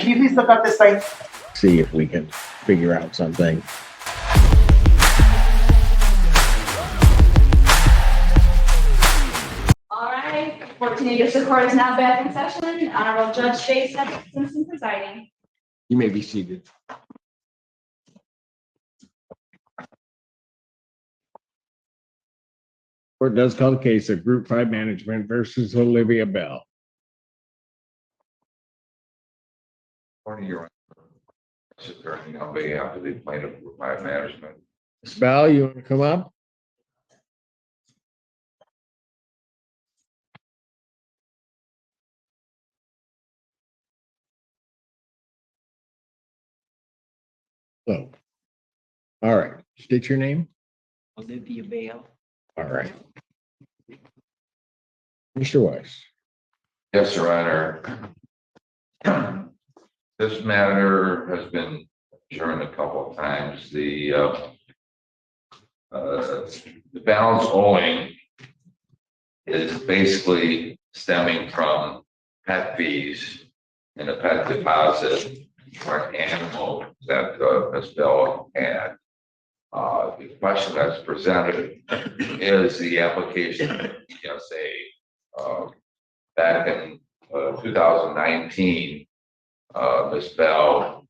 can you please look up this site? See if we can figure out something. All right, 14th District Court is now back in session. Honorable Judge Jason Simpson presiding. You may be seated. Court does call the case of Group 5 Management versus Olivia Bell. Morning, Your Honor. Attorney on behalf of the plaintiff, Group 5 Management. Ms. Bell, you want to come up? So, all right, state your name. Olivia Bell. All right. Mr. Weiss. Yes, Your Honor. This matter has been adjourned a couple of times. The balance owing is basically stemming from pet fees and a pet deposit for an animal that Ms. Bell had. The question that's presented is the application of ESA. Back in 2019, Ms. Bell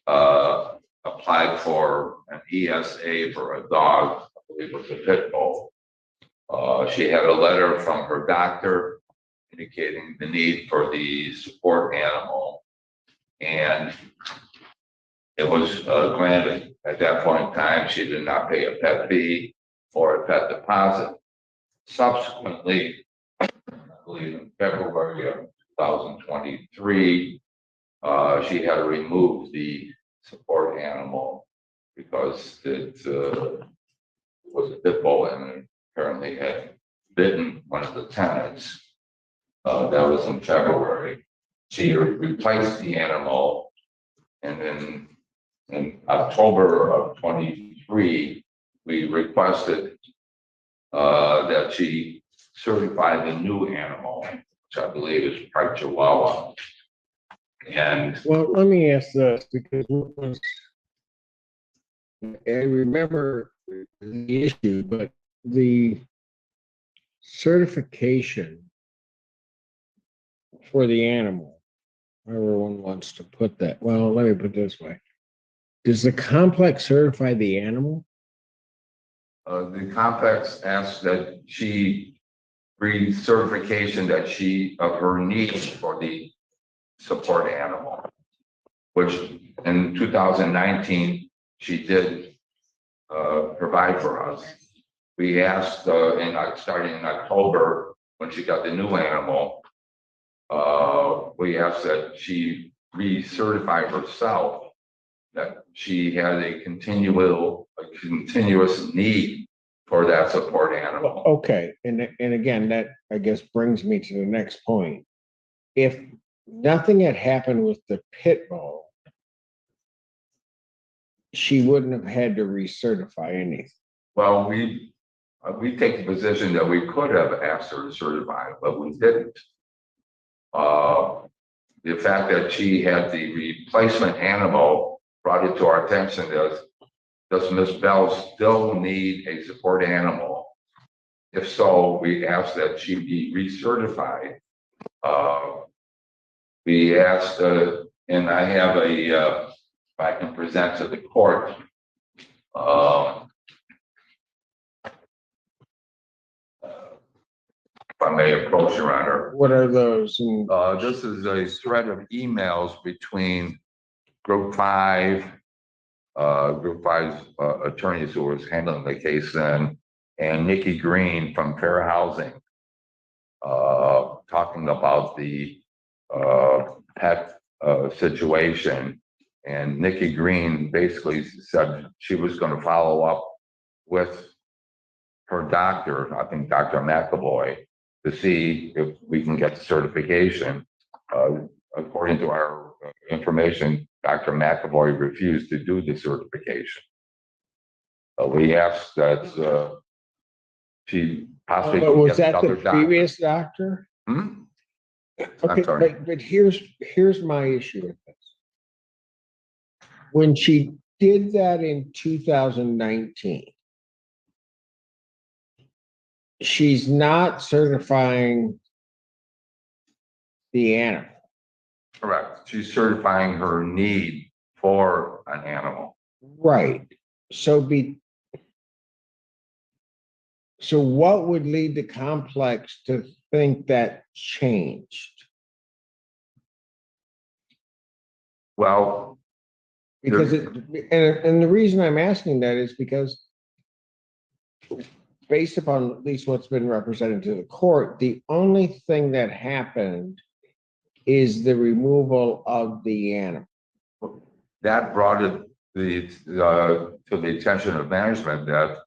applied for an ESA for a dog, I believe it was a pit bull. She had a letter from her doctor indicating the need for the support animal, and it was granted. At that point in time, she did not pay a pet fee or a pet deposit. Subsequently, I believe in February of 2023, she had to remove the support animal because it was a pit bull and it apparently had bitten one of the tenants. That was in February. She replaced the animal, and then in October of 23, we requested that she certify the new animal, which I believe is White Chihuahua. And Well, let me ask this because I remember the issue, but the certification for the animal, however one wants to put that. Well, let me put it this way. Does the complex certify the animal? the complex asked that she read certification that she of her needs for the support animal, which in 2019 she did provide for us. We asked starting in October when she got the new animal, we asked that she recertify herself that she had a continuous need for that support animal. Okay, and again, that I guess brings me to the next point. If nothing had happened with the pit bull, she wouldn't have had to recertify anything. Well, we take the position that we could have asked her to certify, but we didn't. The fact that she had the replacement animal brought it to our attention as, does Ms. Bell still need a support animal? If so, we asked that she be recertified. We asked, and I have if I can present to the court, if I may approach, Your Honor. What are those? This is a thread of emails between Group 5's attorneys who was handling the case then, and Nikki Green from Fair Housing, talking about the pet situation. And Nikki Green basically said she was going to follow up with her doctor, I think Dr. McAvoy, to see if we can get the certification. According to our information, Dr. McAvoy refused to do the certification. We asked that she possibly. But was get that the another doctor. previous doctor? Hmm? Okay, sorry. but here's my issue with this. when she did that in 2019, she's not certifying the animal. Correct. She's certifying her need for an animal. Right. So so what would lead the complex to think that changed? Well, Because and the reason I'm asking that is because based upon at least what's been represented to the court, the only thing that happened is the removal of the animal. that brought it to the attention of management that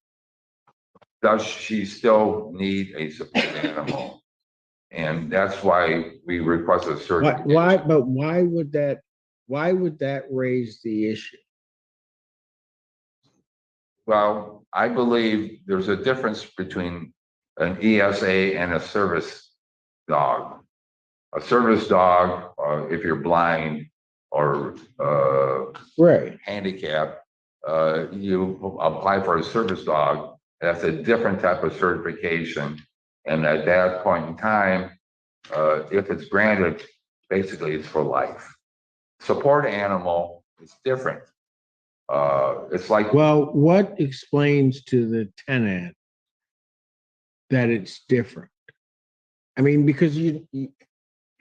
does she still need a support animal? And that's why we requested certification. Why would that raise the issue? Well, I believe there's a difference between an ESA and a service dog. A service dog, if you're blind or Right. handicapped, you apply for a service dog. That's a different type of certification. And at that point in time, if it's granted, basically it's for life. Support animal is different. It's like, Well, what explains to the tenant that it's different? I mean, because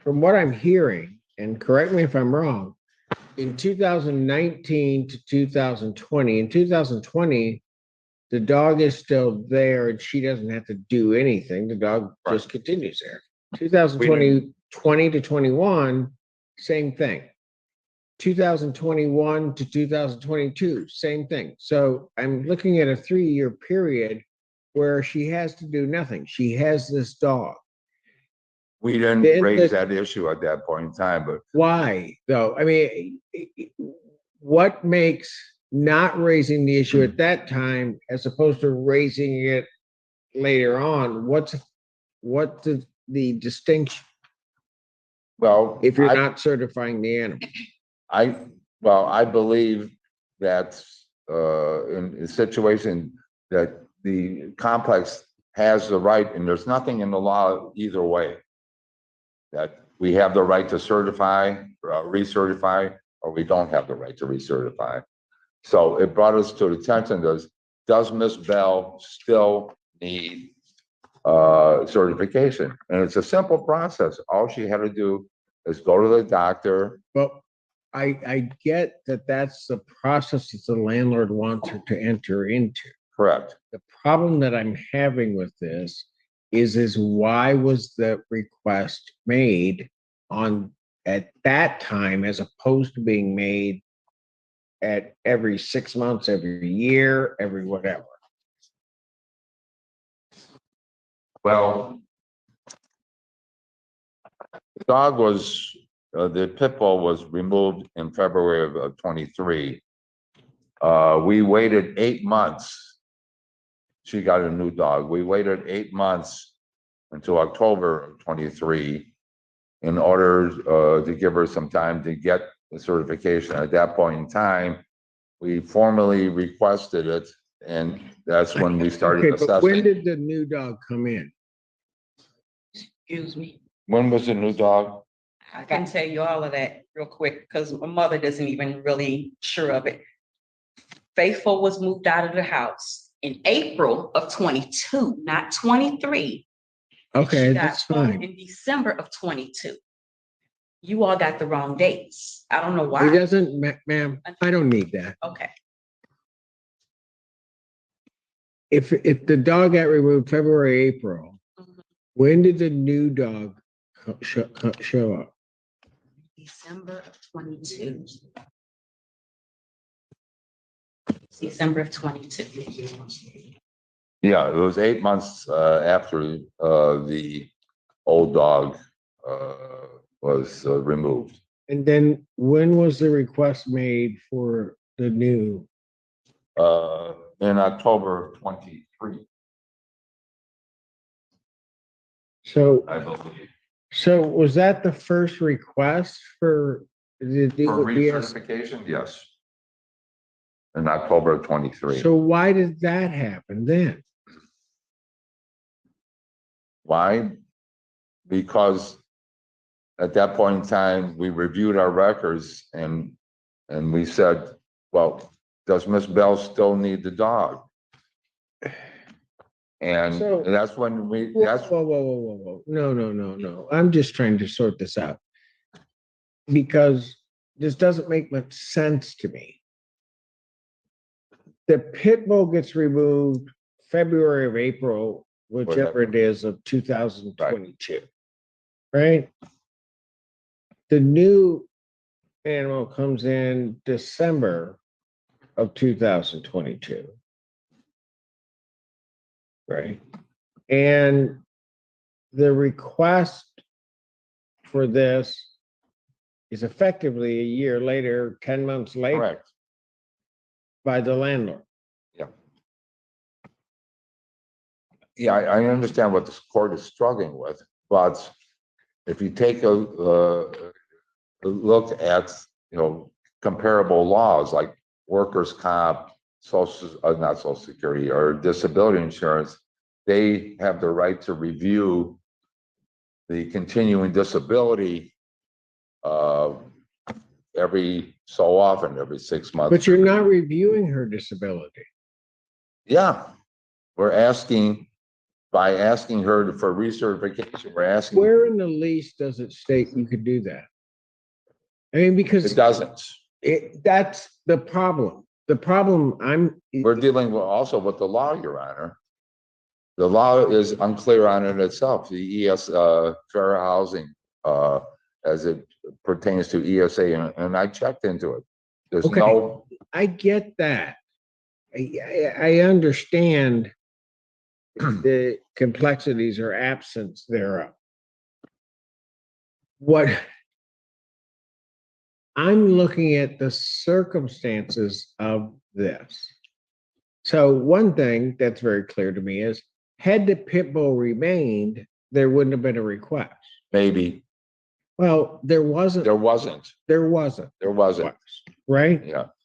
from what I'm hearing, and correct me if I'm wrong, in 2019 to 2020, in 2020, the dog is still there and she doesn't have to do anything. The dog just continues there. 2020 to 21, same thing. 2021 to 2022, same thing. So I'm looking at a 3-year period where she has to do nothing. She has this dog. we didn't Then raise that issue at that point in time, but Why, though? I mean, what makes not raising the issue at that time as opposed to raising it later on? What's the distinction well, if you're not certifying the animal? I believe that in a situation that the complex has the right, and there's nothing in the law either way, that we have the right to certify, recertify, or we don't have the right to recertify. So it brought us to the attention, does Miss Bell still need certification? And it's a simple process. All she had to do is go to the doctor. But I get that that's the process that the landlord wants her to enter into. Correct. The problem that I'm having with this is why was the request made at that time as opposed to being made at every 6 months, every year, every whatever? Well, the dog was, the pit bull was removed in February of 23. We waited 8 months. She got a new dog. We waited 8 months until October of 23 in order to give her some time to get the certification. At that point in time, we formally requested it, and that's when we started Okay, but when assessing. did the new dog come in? Excuse me. When was the new dog? I can tell you all of that real quick because my mother doesn't even really sure of it. Faithful was moved out of the house in April of 22, not 23. Okay, She got that's home fine. in December of 22. You all got the wrong dates. I don't know It why. doesn't, ma'am, I don't need that. Okay. If the dog got removed February, April, Mhm. when did the new dog show up? December of 22. December of 22. Yeah, it was 8 months after the old dog was removed. And then when was the request made for the new? In October of 23, So, I believe. so was that the first request for the For ES? recertification, yes. in October of 23. So why did that happen then? Why? Because at that point in time, we reviewed our records and we said, well, does Miss Bell still need the dog? And So- that's when Whoa, whoa. No. I'm just trying to sort this out. Because this doesn't make much sense to me. The pit bull gets removed February of April, whichever it is, of 2022. Right? The new animal comes in December of 2022. Right? And the request for this is effectively a year later, 10 months later, correct. by the landlord. Yeah, I understand what this court is struggling with, but if you take a look at, comparable laws like workers' comp, not social security or disability insurance, they have the right to review the continuing disability every so often, every 6 months. But you're not reviewing her disability. Yeah, we're asking, by asking her for recertification, we're asking. Where in the lease does it state you could do that? I mean, It because doesn't. that's the problem. The problem We're dealing with also with the law, Your Honor. The law is unclear on it itself, the fair housing, as it pertains to ESA, and I checked into it. There's Okay. no, I get that. I understand the complexities or absence thereof. What I'm looking at the circumstances of this. So one thing that's very clear to me is had the pit bull remained, there wouldn't have been a request. maybe, Well, there wasn't. there wasn't, There wasn't. there wasn't, Request, right? yeah.